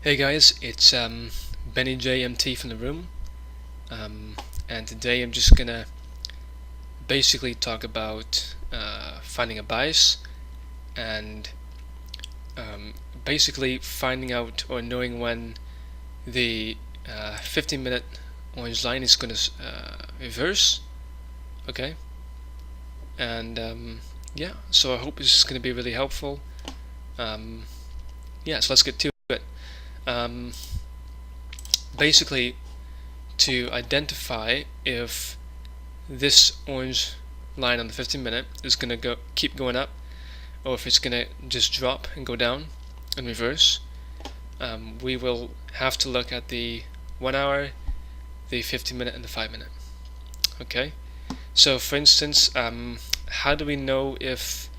Hey guys, it's Benny J MT from the room, and today I'm just gonna basically talk about finding a bias and basically finding out or knowing when the 15-minute orange line is gonna reverse. Okay, and yeah, so I hope this is gonna be really helpful. Yeah, so let's get to it. Basically, to identify if this orange line on the 15-minute is going to keep going up, or if it's going to just drop and go down and reverse, we will have to look at the 1 hour, the 15-minute, and the 5-minute. Okay, so for instance, how do we know if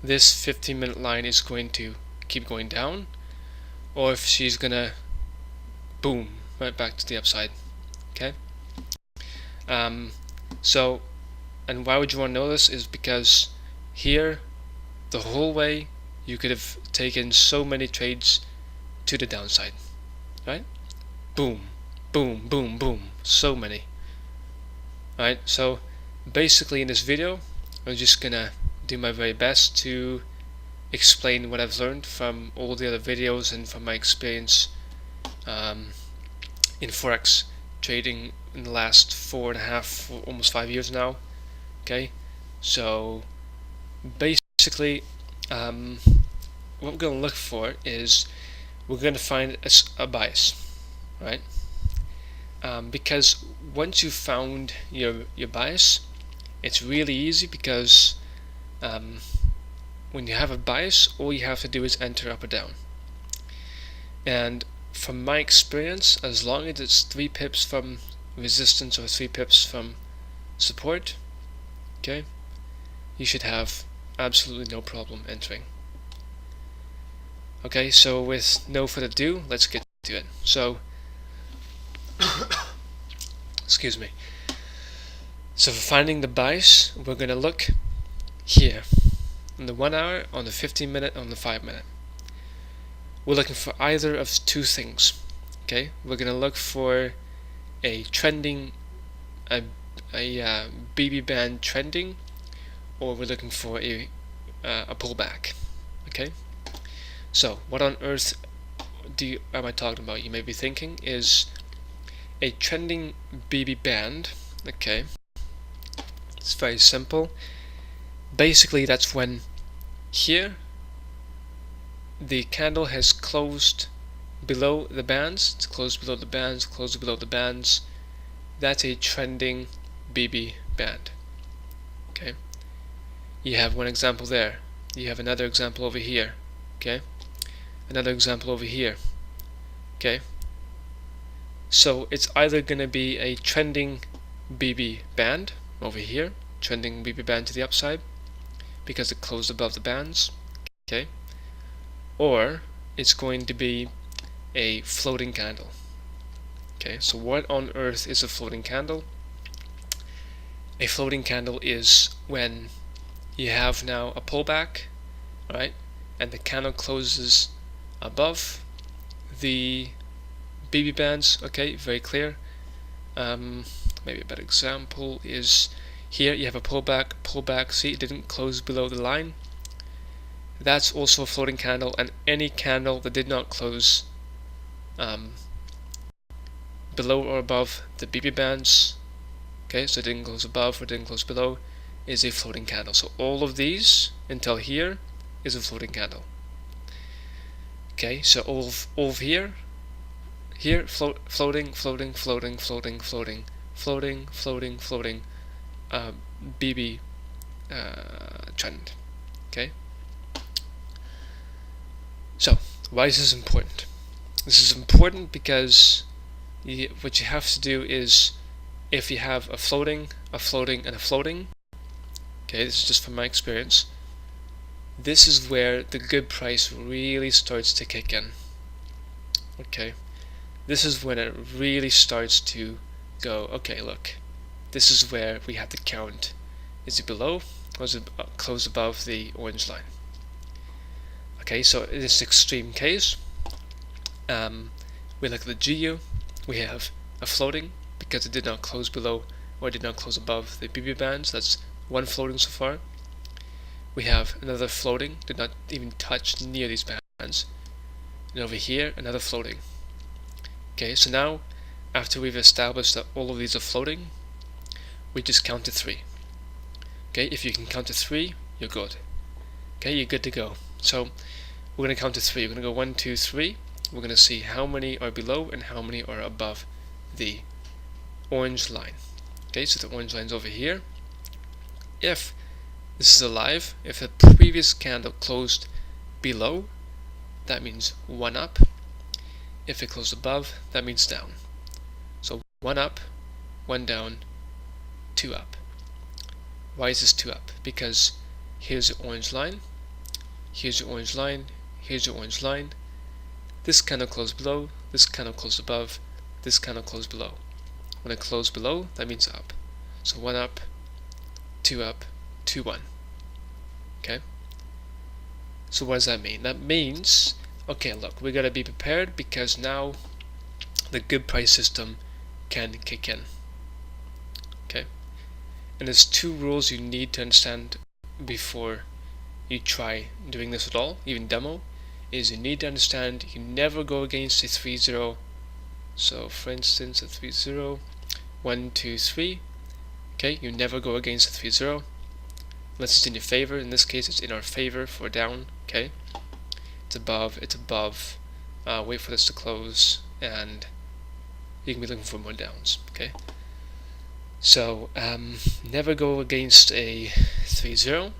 this 15-minute line is going to keep going down, or if she's going to boom right back to the upside? Okay, so, and why would you want to know this is because here, the whole way, you could have taken so many trades to the downside, right? Boom, boom, boom, boom, so many. Right, so basically in this video, I'm just gonna do my very best to explain what I've learned from all the other videos and from my experience in Forex trading in the last 4.5, almost 5 years now. Okay, so basically what we're going to look for is we're going to find a bias, right? Because once you've found your bias, it's really easy because when you have a bias, all you have to do is enter up or down. And from my experience, as long as it's 3 pips from resistance or 3 pips from support, okay, you should have absolutely no problem entering. Okay, so with no further ado, let's get to it. So, excuse me. So for finding the bias, we're going to look here on the 1 hour, on the 15-minute, on the 5-minute. We're looking for either of 2 things. Okay, we're going to look for a trending, a BB band trending, or we're looking for a pullback. Okay, so what on earth am I talking about? You may be thinking is a trending BB band. Okay, it's very simple. Basically, that's when here the candle has closed below the bands. It's closed below the bands, closed below the bands. That's a trending BB band. Okay, you have one example there. You have another example over here. Okay, another example over here. Okay, so it's either going to be a trending BB band over here, trending BB band to the upside because it closed above the bands, okay, or it's going to be a floating candle. Okay, so what on earth is a floating candle? A floating candle is when you have now a pullback, right, and the candle closes above the BB bands. Okay, very clear. Maybe a better example is here you have a pullback, see it didn't close below the line. That's also a floating candle, and any candle that did not close below or above the BB bands, okay, so it didn't close above or didn't close below, is a floating candle. So all of these until here is a floating candle. Okay, so all of here floating, BB trend. Okay, so why is this important? This is important because what you have to do is, if you have a floating, and a floating, okay, this is just from my experience, this is where the good price really starts to kick in. Okay, this is when it really starts to go, okay, look, this is where we have to count. Is it below or is it close above the orange line? Okay, so in this extreme case, we look at the GU, we have a floating because it did not close below or did not close above the BB bands. That's one floating so far. We have another floating, did not even touch near these bands. And over here, another floating. Okay, so now, after we've established that all of these are floating, we just count to 3. Okay, if you can count to 3, you're good. Okay, you're good to go. So, we're going to count to 3. We're going to go 1, 2, 3. We're going to see how many are below and how many are above the orange line. Okay, so the orange line's over here. If this is alive, if the previous candle closed below, that means 1 up. If it closed above, that means down. So 1 up, 1 down, 2 up. Why is this 2 up? Because here's the orange line, here's your orange line, here's your orange line. This candle closed below, this candle closed above, this candle closed below. When it closed below, that means up. So 1 up, 2 up, 2, 1. Okay? So what does that mean? That means, okay, look, we gotta be prepared because now the good price system can kick in. Okay? And there's 2 rules you need to understand before you try doing this at all, even demo, is you need to understand you never go against a 3-0. So for instance, a 3-0, 1, 2, 3. Okay, you never go against a 3-0 unless it's in your favor. In this case, it's in our favor for down. Okay, it's above, wait for this to close, and you can be looking for more downs. Okay, so never go against a 3-0,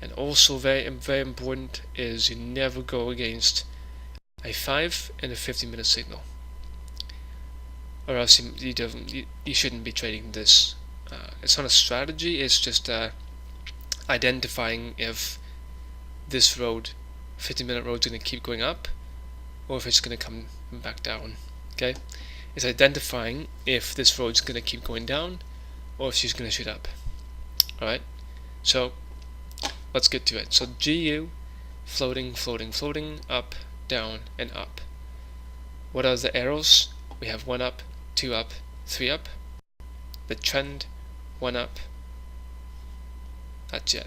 and also very important is you never go against a 5 and a 15-minute signal, or else you shouldn't be trading this. It's not a strategy, it's just identifying if this road, 15-minute road, is going to keep going up or if it's going to come back down. Okay, it's identifying if this road is going to keep going down or if she's going to shoot up. Alright, so let's get to it. So GU, floating, floating, floating, up, down, and up. What are the arrows? We have 1 up, 2 up, 3 up. The trend, 1 up. That's it.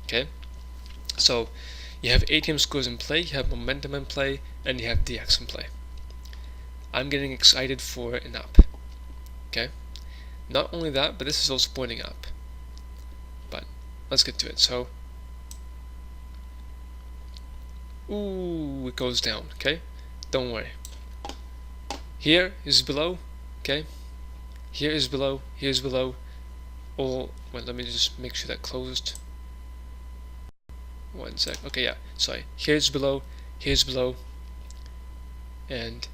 Okay? So you have ATM scores in play, you have momentum in play, and you have DX in play. I'm getting excited for an up. Okay? Not only that, but this is also pointing up. But let's get to it. So, ooh, it goes down. Okay? Don't worry. Here is below. Okay? Here is below. Here's below. Well, let me just make sure that closed. 1 sec. Okay, yeah. Sorry. Here's below. Here's below. And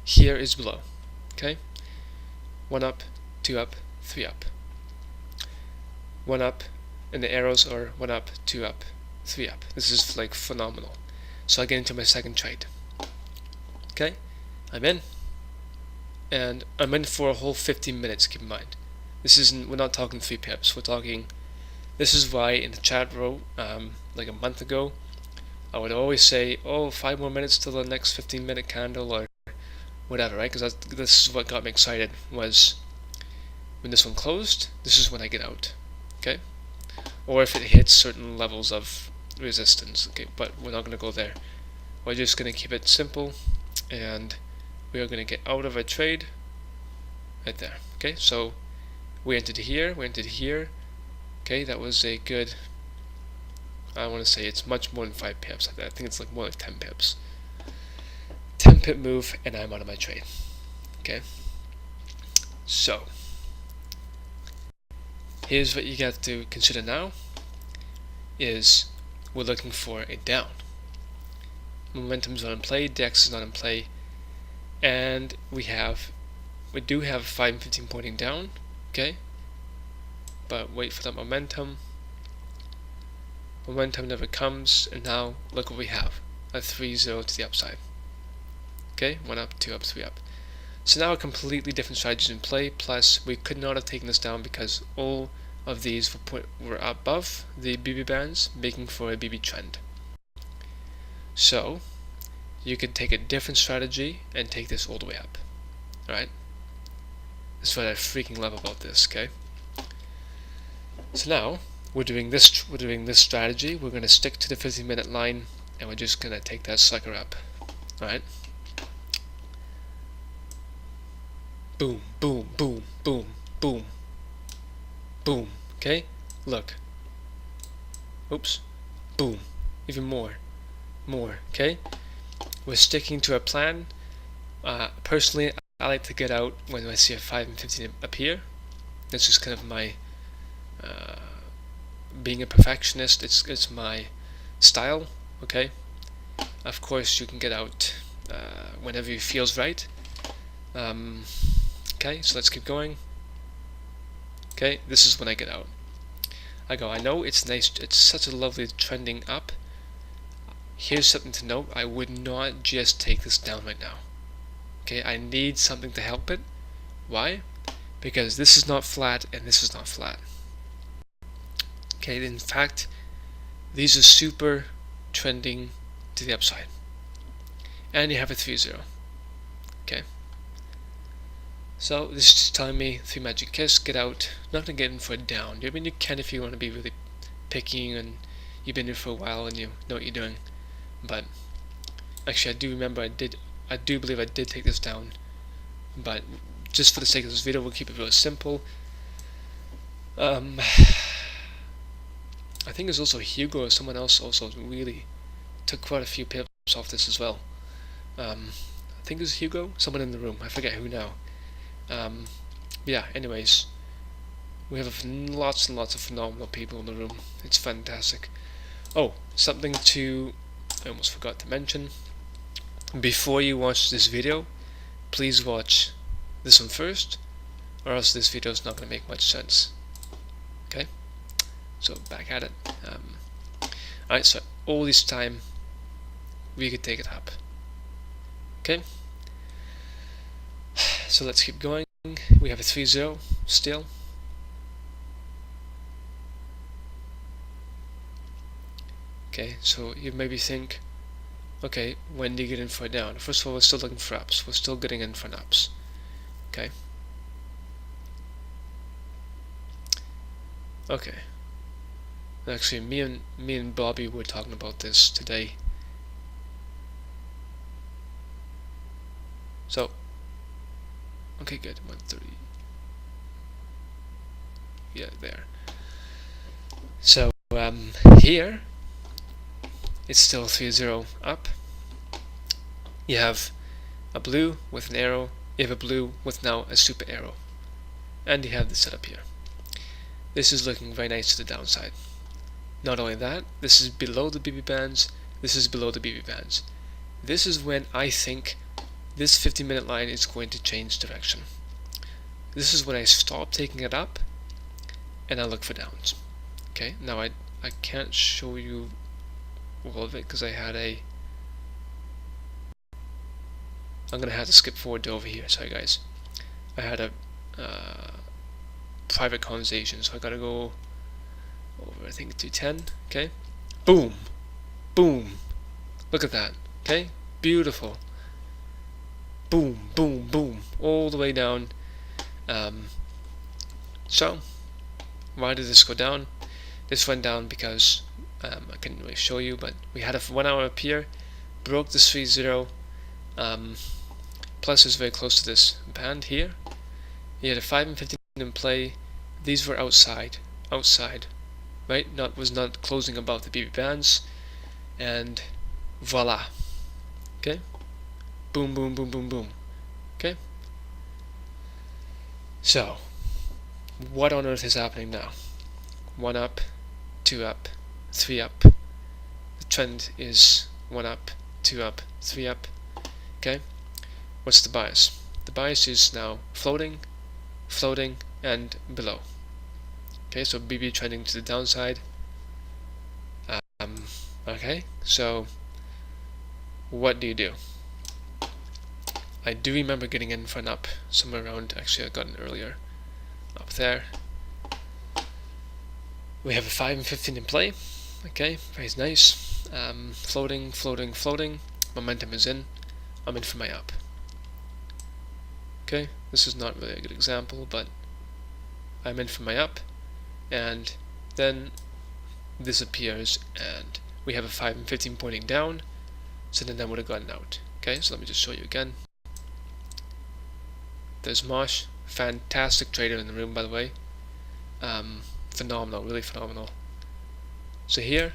here is below. Okay? 1 up, 2 up, 3 up. 1 up, and the arrows are 1 up, 2 up, 3 up. This is like phenomenal. So I get into my second trade. Okay? I'm in. And I'm in for a whole 15 minutes, keep in mind. This isn't, we're not talking 3 pips, we're talking, this is why in the chat row, like a month ago, I would always say, oh, 5 more minutes till the next 15-minute candle or whatever, right? Because this is what got me excited, was when this one closed, this is when I get out, okay? Or if it hits certain levels of resistance, okay? But we're not going to go there. We're just going to keep it simple, and we are going to get out of our trade right there, okay? So we entered here, okay, that was a good, I want to say it's much more than 5 pips, I think it's like more like 10 pips. 10 pip move, and I'm out of my trade, okay? So, here's what you got to consider now, is we're looking for a down. Momentum's not in play, DX is not in play, and we do have 5 and 15 pointing down, okay? But wait for that momentum. Momentum never comes, and now look what we have, a 3-0 to the upside. Okay, 1 up, 2 up, 3 up. So now a completely different strategy in play, plus we could not have taken this down because all of these were above the BB bands, making for a BB trend. So, you could take a different strategy and take this all the way up. Alright? That's what I freaking love about this, okay? So now we're doing this strategy. We're gonna stick to the 15-minute line and we're just gonna take that sucker up. Alright? Boom, boom, boom, boom, boom, boom. Okay? Look. Oops. Boom. Even more. More. Okay? We're sticking to a plan. Personally, I like to get out when I see a 5 and 15 appear. That's just kind of my being a perfectionist. It's my style. Okay? Of course, you can get out whenever it feels right. Okay, so let's keep going. Okay, this is when I get out. I go, I know it's nice, it's such a lovely trending up. Here's something to note, I would not just take this down right now. Okay, I need something to help it. Why? Because this is not flat and this is not flat. Okay, in fact, these are super trending to the upside. And you have a 3-0. Okay. So this is just telling me 3 magic kiss, get out, not gonna get in for a down. I mean, you can if you want to be really picky and you've been here for a while and you know what you're doing. But actually, I do remember I do believe I did take this down. But just for the sake of this video, we'll keep it really simple. I think there's also Hugo or someone else also really took quite a few pips off this as well. I think it was Hugo, someone in the room, I forget who now. Yeah, anyways, we have lots and lots of phenomenal people in the room. It's fantastic. Oh, something I almost forgot to mention. Before you watch this video, please watch this one first, or else this video is not going to make much sense. Okay? So, back at it. Alright, so all this time, we could take it up. Okay? So let's keep going. We have a 3-0 still. Okay, so you maybe think, okay, when do you get in for a down? First of all, we're still looking for ups. We're still getting in for ups. Okay. Okay. Actually, me and Bobby were talking about this today. So, okay, good. 130. Yeah, there. So, here, it's still 3-0 up. You have a blue with an arrow. You have a blue with now a super arrow. And you have the setup here. This is looking very nice to the downside. Not only that, this is below the BB bands. This is below the BB bands. This is when I think this 15-minute line is going to change direction. This is when I stop taking it up and I look for downs. Okay, now I can't show you all of it because I had I'm gonna have to skip forward to over here. Sorry guys, I had a private conversation, so I gotta go over, I think, to 10. Okay, boom, boom, look at that. Okay, beautiful. Boom, boom, boom, all the way down. So why did this go down? This went down because I couldn't really show you, but we had a 1 hour up here, broke the 3-0. Plus is very close to this band here. You had a 5 and 15 in play. These were outside, right? Was not closing above the BB bands, and voila. Okay. Boom, boom, boom, boom, boom. Okay. So, what on earth is happening now? 1 up, 2 up, 3 up. The trend is 1 up, 2 up, 3 up. Okay. What's the bias? The bias is now floating, and below. Okay, so BB trending to the downside. Okay, so what do you do? I do remember getting in for an up somewhere around, actually I got in earlier, up there. We have a 5 and 15 in play. Okay, very nice. Floating. momentum is in, I'm in for my up. Okay, this is not really a good example, but I'm in for my up, and then this appears, and we have a 5 and 15 pointing down, so then that would have gotten out. Okay, so let me just show you again. There's Mosh, fantastic trader in the room, by the way. Phenomenal, really phenomenal. So here,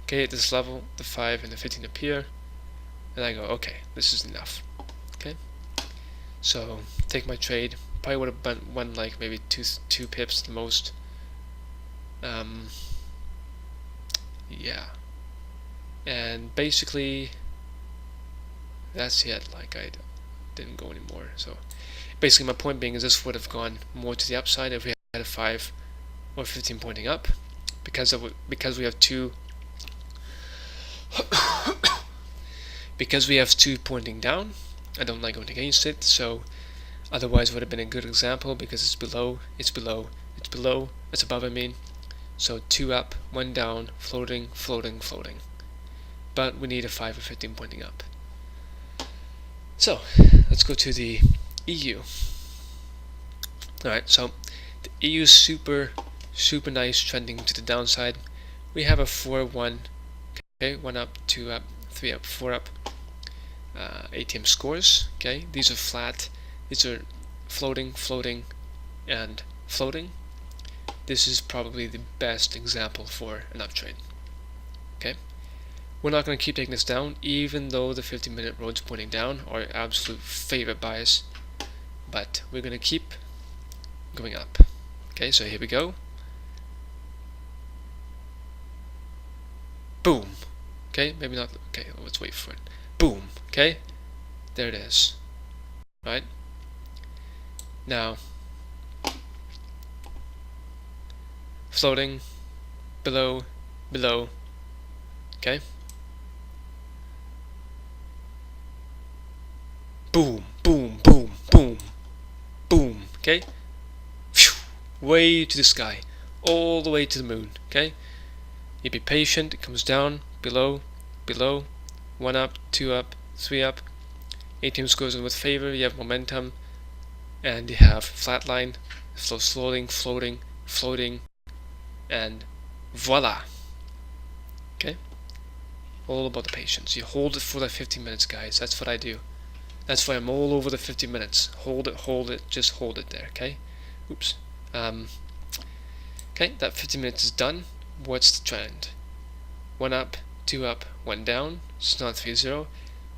okay, at this level, the 5 and the 15 appear, and I go, okay, this is enough. Okay, so take my trade. Probably would have won like maybe two pips the most. Yeah, and basically that's it. Like I didn't go anymore. So basically, my point being is this would have gone more to the upside if we had a 5 or 15 pointing up, because we have two. Because we have 2 pointing down, I don't like going against it, so otherwise it would have been a good example because it's below, it's below, it's below, it's above, I mean. So 2 up, 1 down, floating, floating, floating. But we need a 5 or 15 pointing up. So let's go to the EU. Alright, so the EU is super nice, trending to the downside. We have a 4-1, okay, 1 up, 2 up, 3 up, 4 up. ATM scores, okay, these are flat, these are floating, floating, and floating. This is probably the best example for an uptrade. Okay, we're not going to keep taking this down, even though the 50-minute road's pointing down, our absolute favorite bias, but we're going to keep going up. Okay, so here we go. Boom. Okay, maybe not. Okay, let's wait for it. Boom. Okay, there it is. Right now, floating, below, below. Okay, boom, boom, boom, boom, boom. Okay, phew, way to the sky, all the way to the moon. Okay, you be patient. It comes down, below, below, 1 up, 2 up, 3 up. ATM scores in with favor. You have momentum, and you have flatline, floating, floating, floating, and voila. Okay, all about the patience. You hold it for the 15 minutes, guys. That's what I do. That's why I'm all over the 50 minutes. Hold it, just hold it there. Okay. Oops. Okay, that 50 minutes is done. What's the trend? 1 up, 2 up, 1 down. It's not 3-0.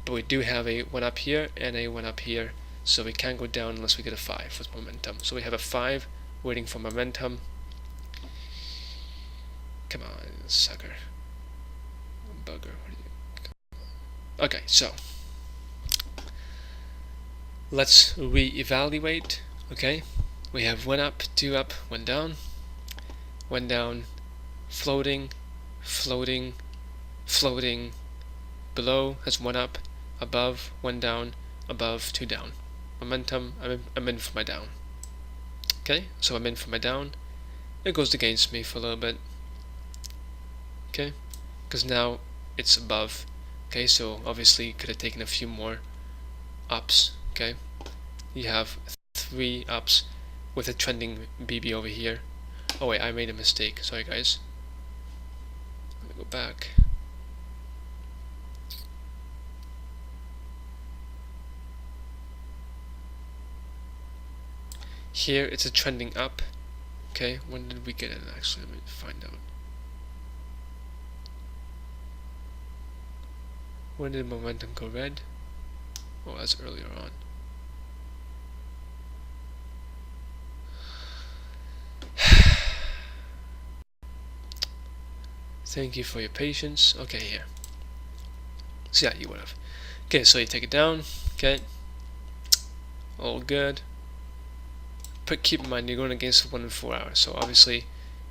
But we do have a 1 up here and a 1 up here, so we can't go down unless we get a 5 with momentum. So we have a 5 waiting for momentum. Come on, sucker. Bugger. Okay, so let's re-evaluate. Okay, we have 1 up, 2 up, 1 down, 1 down, floating, floating, floating, below has 1 up, above, 1 down, above, 2 down. Momentum, I'm in for my down. Okay, so I'm in for my down. It goes against me for a little bit. Okay, because now it's above. Okay, so obviously could have taken a few more ups. Okay, you have 3 ups with a trending BB over here. Oh wait, I made a mistake. Sorry guys. Let me go back. Here it's a trending up. Okay, when did we get it actually? Let me find out. When did momentum go red? Oh, that's earlier on. Thank you for your patience. Okay, here. So yeah, you would have. Okay, so you take it down. Okay, all good. But keep in mind, you're going against 1 in 4 hours, so obviously,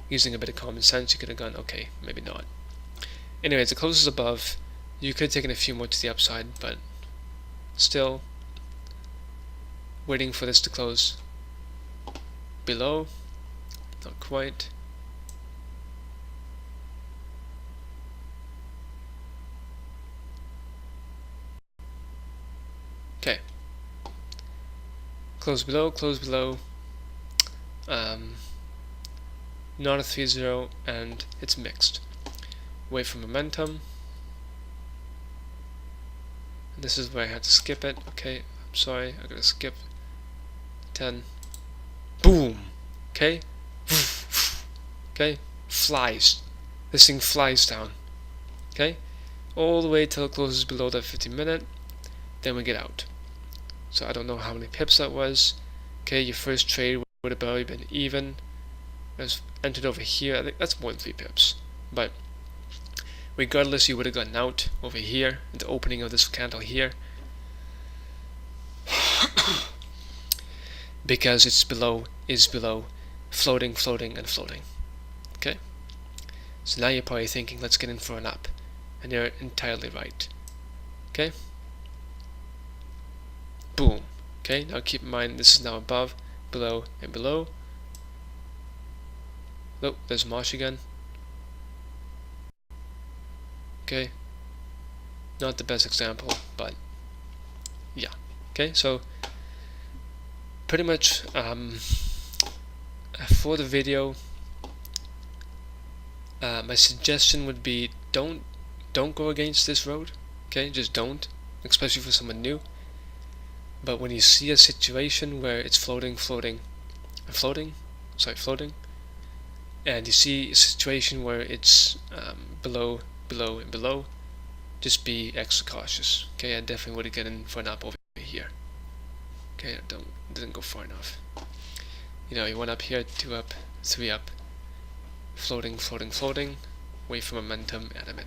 using a bit of common sense, you could have gone, okay, maybe not. Anyways, the close is above. You could have taken a few more to the upside, but still, waiting for this to close. Below, not quite. close below, not a 3-0, and it's mixed. Wait for momentum. And this is where I had to skip it. Okay, I'm sorry, I gotta skip 10. Boom! Okay? Okay? Flies. This thing flies down. Okay? All the way till it closes below that 15 minute. Then we get out. So I don't know how many pips that was. Okay, your first trade would have probably been even. It was entered over here. I think that's more than 3 pips. But regardless, you would have gotten out over here at the opening of this candle here. Because it's below, is below, floating, and floating. Okay? So now you're probably thinking, let's get in for an up. And you're entirely right. Okay? Boom. Okay, now keep in mind this is now above, below, and below. Oh, there's Marsh again. Okay. Not the best example, but yeah. Okay, so pretty much for the video, my suggestion would be don't go against this road. Okay, just don't, especially for someone new. But when you see a situation where it's floating, and you see a situation where it's below, and below, just be extra cautious. Okay, I definitely would have gotten for an up over here. Okay, didn't go far enough. You know, you went up here, 2 up, 3 up, floating, wait for momentum, add them in.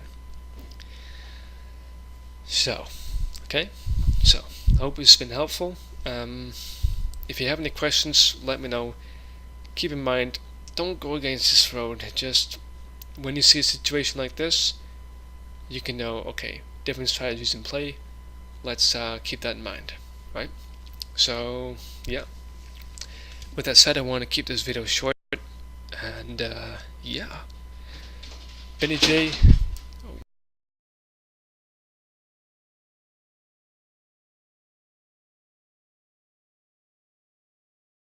So, okay, so I hope it's been helpful. If you have any questions, let me know. Keep in mind, don't go against this road. Just when you see a situation like this, you can know, okay, different strategies in play. Let's keep that in mind, right? So yeah, with that said, I want to keep this video short, and yeah, Benny J